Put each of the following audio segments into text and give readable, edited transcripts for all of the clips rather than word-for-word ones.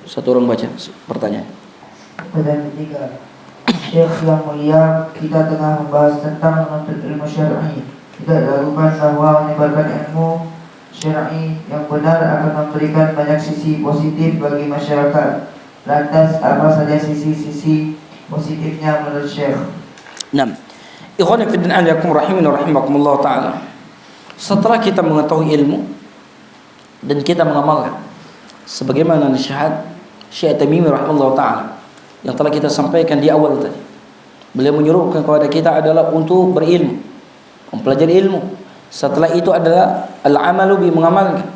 Satu orang baca pertanyaan. Pertanyaan ketiga, Syekh yang mulia, kita tengah membahas tentang menuntut ilmu syar'i. Tidak ragukan bahwa menyebarkan ilmu syar'i yang benar akan memberikan banyak sisi positif bagi masyarakat. Lantas apa saja sisi-sisi positifnya menurut Syekh? Nah, ikhwan fillah alaikum rahimin rahimakumullah taala. Setelah kita mengetahui ilmu dan kita mengamalkan sebagaimana nasihat Syekh Tamimi rahimahullah taala yang telah kita sampaikan di awal tadi. Beliau menyuruhkan kepada kita adalah untuk berilmu, mempelajari ilmu. Setelah itu adalah al-amalu bi, mengamalkan.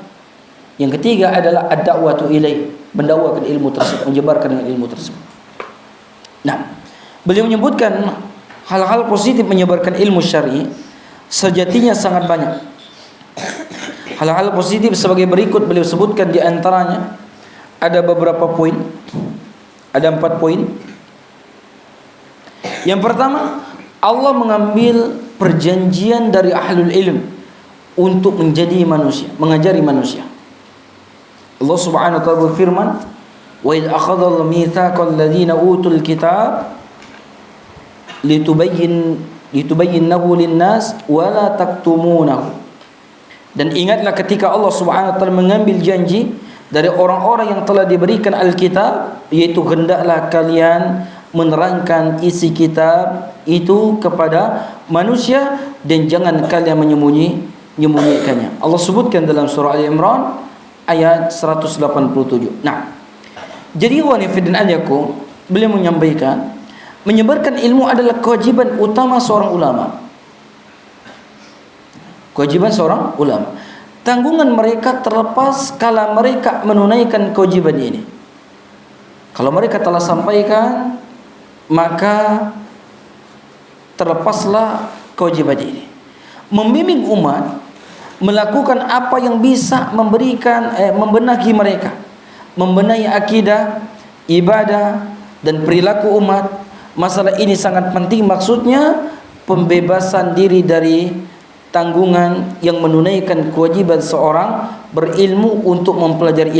Yang ketiga adalah ad-da'watu ilaih, mendakwakan ilmu tersebut, menyebarkan dengan ilmu tersebut. Nah, beliau menyebutkan hal-hal positif menyebarkan ilmu syar'i sejatinya sangat banyak. Hal-hal positif sebagai berikut beliau sebutkan, di antaranya ada beberapa poin. Ada 4 poin. Yang pertama, Allah mengambil perjanjian dari ahlul ilm untuk menjadi manusia, mengajari manusia. Allah Subhanahu wa taala berfirman, "Wa idz akhadha mitsaqal ladzina utul kitab litubayyinahu lin-nas wa la taktumunahu." Dan ingatlah ketika Allah Subhanahu wa taala mengambil janji dari orang-orang yang telah diberikan Alkitab, yaitu hendaklah kalian menerangkan isi kitab itu kepada manusia dan jangan kalian menyembunyikannya. Allah sebutkan dalam surah Al-Imran ayat 187. Nah, jadi wanifidin alaikum, beliau menyampaikan menyebarkan ilmu adalah kewajiban utama seorang ulama. Kewajiban seorang ulama. Tanggungan mereka terlepas kala mereka menunaikan kewajiban ini. Kalau mereka telah sampaikan, maka terlepaslah kewajiban ini. Membimbing umat melakukan apa yang bisa memberikan membenahi mereka, membenahi akidah, ibadah dan perilaku umat. Masalah ini sangat penting, maksudnya pembebasan diri dari tanggungan yang menunaikan kewajiban seorang berilmu untuk mempelajari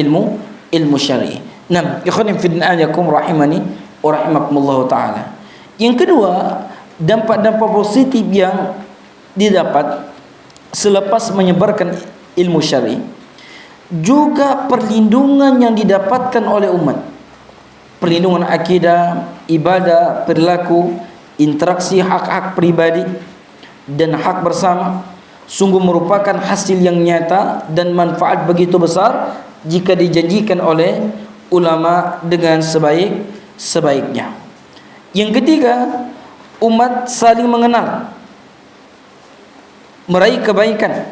ilmu syar'i. Nah, ikhwan fillah rahimani wa rahimakumullah taala. Yang kedua, dampak-dampak positif yang didapat selepas menyebarkan ilmu syar'i juga perlindungan yang didapatkan oleh umat. Perlindungan akidah, ibadah, perilaku, interaksi hak-hak pribadi dan hak bersama sungguh merupakan hasil yang nyata dan manfaat begitu besar jika dijanjikan oleh ulama dengan sebaik-sebaiknya. Yang ketiga, umat saling mengenal, meraih kebaikan,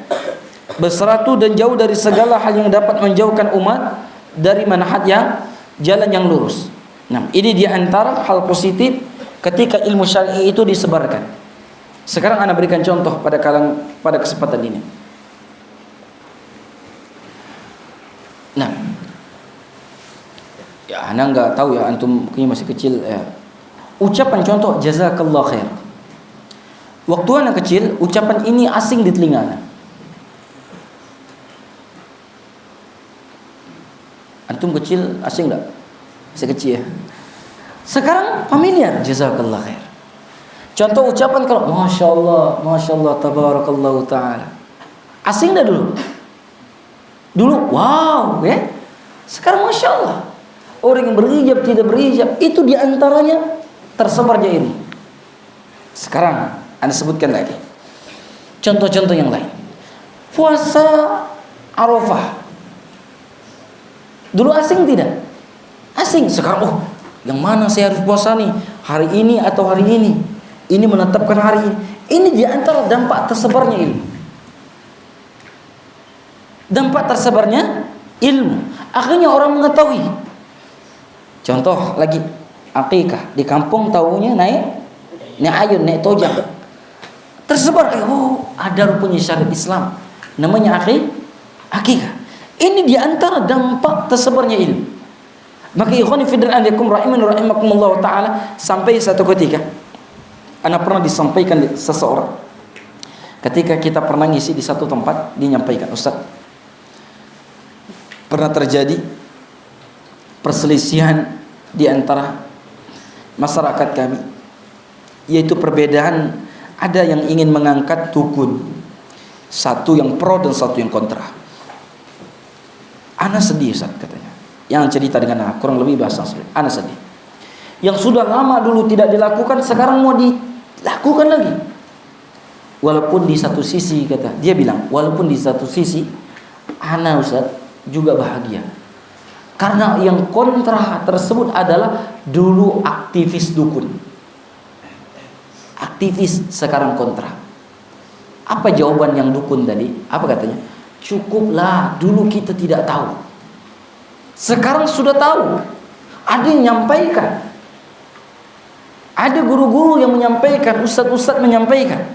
bersatu dan jauh dari segala hal yang dapat menjauhkan umat dari manhaj jalan yang lurus. Nah, ini di antara hal positif ketika ilmu syar'i itu disebarkan. Sekarang Anda berikan contoh pada kesempatan ini. Nah, ya Anda nggak tahu ya, antum mungkin masih kecil ya. Ucapan contoh jazakallah khair. Waktu Anda kecil, ucapan ini asing di telinga Anda. Antum kecil asing nggak? Masih kecil ya. Sekarang familiar, jazakallah khair. Contoh ucapan kalau Masya Allah, tabarakallahu ta'ala. Asing dah dulu. Dulu, wow, ya. Sekarang Masya Allah. Orang yang berhijab, tidak berhijab, itu diantaranya tersebarnya ini. Sekarang, Anda sebutkan lagi. Contoh-contoh yang lain. Puasa Arafah. Dulu asing tidak? Asing. Sekarang, yang mana saya harus puasa nih? Hari ini atau hari ini? Ini menetapkan hari ini. Ini diantara dampak tersebarnya ilmu. Dampak tersebarnya ilmu. Akhirnya orang mengetahui. Contoh lagi, akikah di kampung tahunya naik ayun, naik tojak. Tersebar, ada rupanya syariat Islam. Namanya akikah. Ini diantara dampak tersebarnya ilmu. Maka ikhwani fillah rahimakumullah taala, sampai satu ketika Ana pernah disampaikan seseorang ketika kita pernah ngisi di satu tempat, dia nyampaikan, Ustaz, pernah terjadi perselisihan di antara masyarakat kami, yaitu perbedaan, ada yang ingin mengangkat dukun, satu yang pro dan satu yang kontra. Ana sedih Ustaz katanya, yang cerita dengan ana kurang lebih bahasa asli, ana sedih. Yang sudah lama dulu tidak dilakukan sekarang mau dilakukan lagi. Walaupun di satu sisi, kata dia bilang, walaupun di satu sisi ana Ustaz juga bahagia. Karena yang kontra tersebut adalah dulu aktivis dukun. Aktivis sekarang kontra. Apa jawaban yang dukun tadi? Apa katanya? Cukuplah, dulu kita tidak tahu. Sekarang sudah tahu. Ada yang menyampaikan. Ada guru-guru yang menyampaikan, ustadz-ustadz menyampaikan.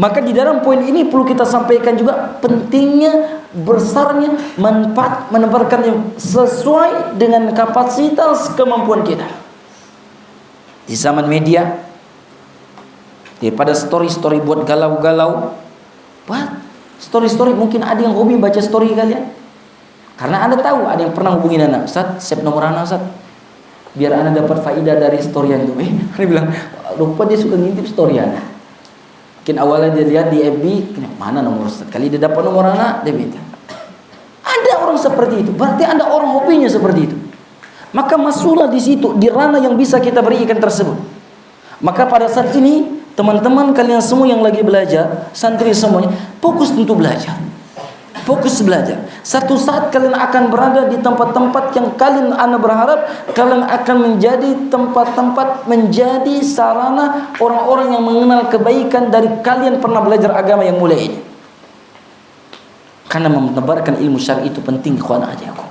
Maka di dalam poin ini perlu kita sampaikan juga pentingnya, besarnya manfaat menebarkan yang sesuai dengan kapasitas kemampuan kita. Di zaman media, daripada story-story buat galau-galau, buat story-story, mungkin ada yang hobi baca story kalian. Karena Anda tahu, ada yang pernah hubungin Anda, Ustaz, save nomor Anda Ustaz, biar Anda dapat faedah dari story itu. Anda bilang, lupa dia suka ngintip story Anda. Mungkin awalnya dia lihat di FB, mana nomor Ustaz, kali dia dapat nomor Anda, dia minta. Ada orang seperti itu, berarti Anda orang hobinya seperti itu. Maka masuklah di situ, di ranah yang bisa kita berikan tersebut. Maka pada saat ini, teman-teman kalian semua yang lagi belajar, santri semuanya, fokus untuk belajar. Fokus belajar. Satu saat kalian akan berada di tempat-tempat yang kalian berharap kalian akan menjadi tempat-tempat, menjadi sarana orang-orang yang mengenal kebaikan dari kalian pernah belajar agama yang mulia ini. Karena menebarkan ilmu syar'i itu penting, ikhwan ajaku.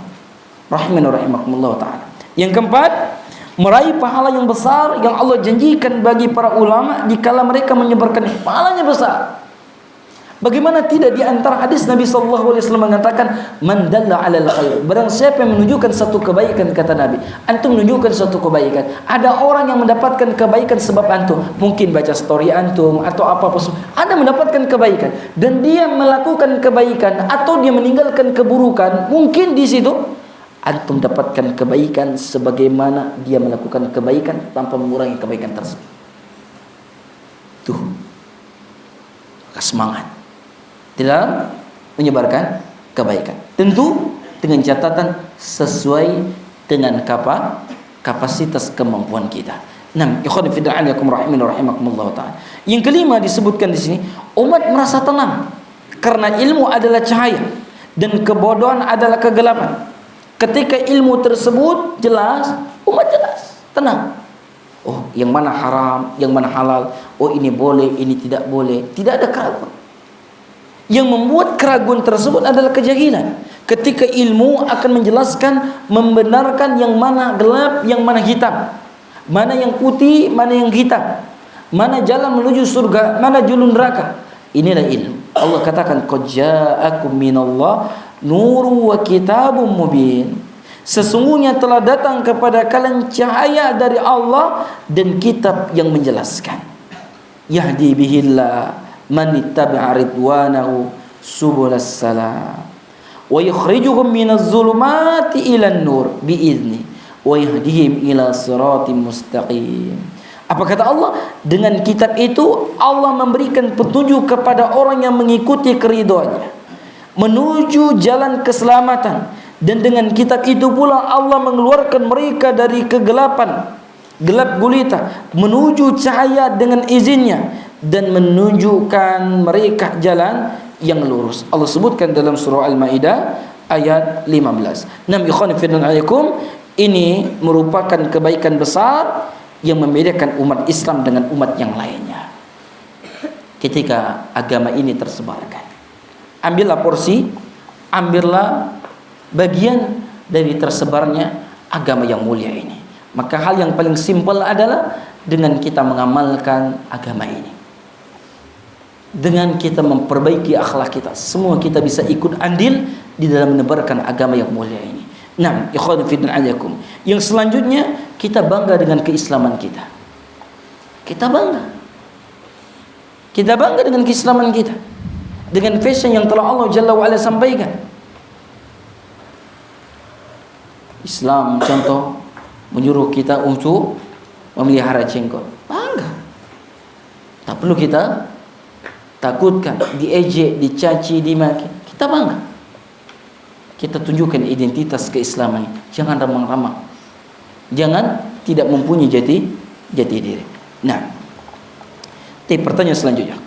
Rahimani rahimakumullah ta'ala. Yang keempat, meraih pahala yang besar yang Allah janjikan bagi para ulama dikala mereka menyebarkan pahalanya besar. Bagaimana tidak di antara hadis Nabi sallallahu alaihi wasallam mengatakan, "Man dalla 'alal khair." Barang siapa yang menunjukkan satu kebaikan, kata Nabi, antum menunjukkan satu kebaikan. Ada orang yang mendapatkan kebaikan sebab antum, mungkin baca story antum atau apa-apa, ada mendapatkan kebaikan dan dia melakukan kebaikan atau dia meninggalkan keburukan, mungkin di situ antum dapatkan kebaikan sebagaimana dia melakukan kebaikan tanpa mengurangi kebaikan tersebut. Tuh, semangat di dalam menyebarkan kebaikan. Tentu dengan catatan sesuai dengan kapasitas kemampuan kita. Nah, ikhwan fillah rahimakumullah ta'ala. Yang kelima disebutkan di sini, umat merasa tenang karena ilmu adalah cahaya dan kebodohan adalah kegelapan. Ketika ilmu tersebut jelas, umat jelas, tenang. Oh, yang mana haram, yang mana halal. Oh, ini boleh, ini tidak boleh. Tidak ada keraguan. Yang membuat keraguan tersebut adalah kejahilan. Ketika ilmu akan menjelaskan, membenarkan yang mana gelap, yang mana hitam, mana yang putih, mana yang hitam, mana jalan menuju surga, mana julun neraka. Inilah ilmu. Allah katakan, "Qad ja'akum minallah nurun wa kitabun mubin." Sesungguhnya telah datang kepada kalian cahaya dari Allah dan kitab yang menjelaskan. Yahdi bihillah man ittaba'a ridwanahu subulas salam wa yukhrijuhum minaz zulumati ilan nur biizni wa yahdihim ila siratim mustaqim. Apa kata Allah? Dengan kitab itu Allah memberikan petunjuk kepada orang yang mengikuti keridhaannya menuju jalan keselamatan, dan dengan kitab itu pula Allah mengeluarkan mereka dari kegelapan, gelap gulita, menuju cahaya dengan izinnya dan menunjukkan mereka jalan yang lurus. Allah sebutkan dalam surah Al-Maidah ayat 15. Nam ikhwan fillah alaikum, ini merupakan kebaikan besar yang membedakan umat Islam dengan umat yang lainnya. Ketika agama ini tersebarkan, ambillah porsi, ambillah bagian dari tersebarnya agama yang mulia ini. Maka hal yang paling simpel adalah dengan kita mengamalkan agama ini, dengan kita memperbaiki akhlak kita, semua kita bisa ikut andil di dalam menebarkan agama yang mulia ini. Nah, ikhwan fillah alaikum, yang selanjutnya kita bangga dengan keislaman kita. Kita bangga dengan keislaman kita, dengan fashion yang telah Allah Jalla wa Ala sampaikan. Islam contoh menyuruh kita untuk memelihara jenggot, bangga. Tak perlu kita takutkan, diejek, dicaci, dimaki. Kita bangga. Kita tunjukkan identitas keislaman. Jangan ramang-ramang. Jangan tidak mempunyai jati diri. Nah, pertanyaan selanjutnya.